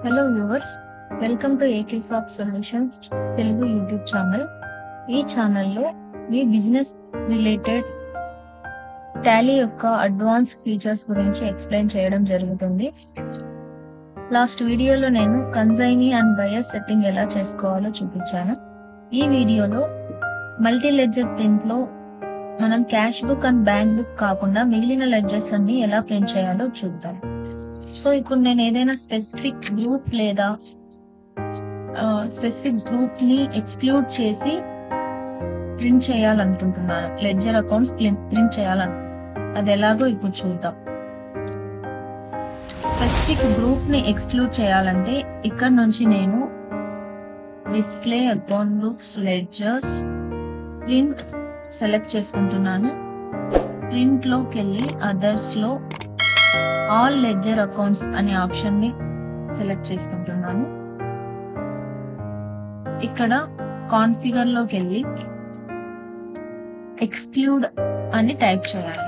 Hello viewers, welcome to AKSoft solutions Telugu YouTube channel. ఈ ఛానల్లో మీ బిజినెస్ రిలేటెడ్ టాలీ యొక్క అడ్వాన్స్ ఫీచర్స్ గురించి ఎక్స్ప్లెయిన్ చేయడం జరుగుతుంది. లాస్ట్ వీడియోలో నేను కన్సైనీ అండ్ బయర్ సెట్టింగ్ ఎలా చేసుకోవాలో చూపించాను. ఈ వీడియోలో మల్టీ లెడ్జర్ ప్రింట్ లో మనం cash book and bank book కాకుండా మిగిలిన లెడ్జర్స్ అన్ని ఎలా ప్రింట్ చేయాలో చూద్దాం. సో ఇప్పుడు నేను ఏదైనా స్పెసిఫిక్ గ్రూప్ లేదా స్పెసిఫిక్ గ్రూప్ ని ఎక్స్క్లూడ్ చేసి ప్రింట్ చేయాలనుకుంటున్నాను. లెడ్జర్ అకౌంట్స్ ప్రింట్ చేయాలనుకుంటున్నాను. అది ఎలాగో ఇప్పుడు చూద్దాం. స్పెసిఫిక్ గ్రూప్ ని ఎక్స్క్లూడ్ చేయాలంటే ఇక్కడ నుంచి నేను display account books ledgers print select చేసుకుంటున్నాను. ప్రింట్ లోకి వెళ్ళి అదర్స్ లో ఆల్ లెడ్జర్ అకౌంట్స్ అనే ఆప్షన్ ని సెలెక్ట్ చేసుకుంటున్నాను. ఇక్కడ కాన్ఫిగర్ లోకి వెళ్ళి ఎక్స్క్లూడ్ అని టైప్ చేయాలి.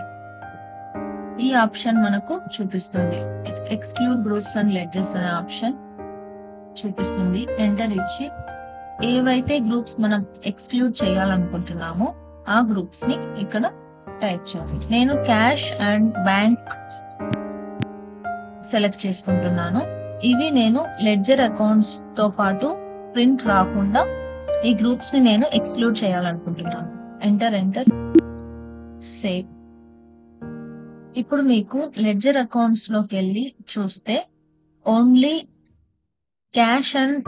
ఈ ఆప్షన్ మనకు చూపిస్తుంది. ఎక్స్క్లూడ్ గ్రూప్స్ అండ్ లెడ్జర్స్ అనే ఆప్షన్ చూపిస్తుంది. ఎంటర్ ఇచ్చి ఏవైతే గ్రూప్స్ మనం ఎక్స్క్లూడ్ చేయాలనుకుంటున్నామో ఆ గ్రూప్స్ ని ఇక్కడ టైప్ చేయాలి. నేను క్యాష్ అండ్ బ్యాంక్ సెలెక్ట్ చేసుకుంటున్నాను. ఇవి నేను లెడ్జర్ అకౌంట్స్ తో పాటు ప్రింట్ రాకుండా ఈ గ్రూప్స్ ని నేను ఎక్స్క్లూడ్ చేయాలనుకుంటున్నాను. Enter save. ఇప్పుడు మీకు లెడ్జర్ అకౌంట్స్ లోకి వెళ్ళి చూస్తే only cash and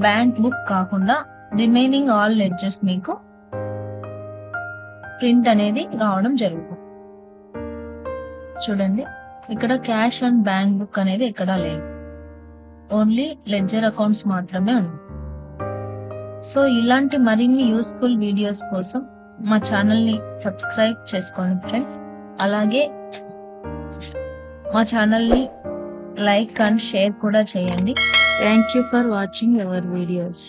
bank book కాకుండా రిమైనింగ్ ఆల్ లెడ్జర్స్ మీకు ప్రింట్ అనేది రావడం జరుగుతుంది. చూడండి, ఇక్కడ క్యాష్ అండ్ బ్యాంక్ బుక్ అనేది ఎక్కడా లేదు, ఓన్లీ లెడ్జర్ అకౌంట్స్ మాత్రమే ఉంది. సో ఇలాంటి మరిన్ని యూస్ఫుల్ వీడియోస్ కోసం మా ఛానల్ ని సబ్స్క్రైబ్ చేసుకోండి ఫ్రెండ్స్. అలాగే మా ఛానల్ ని లైక్ అండ్ షేర్ కూడా చేయండి. Thank you for watching our videos.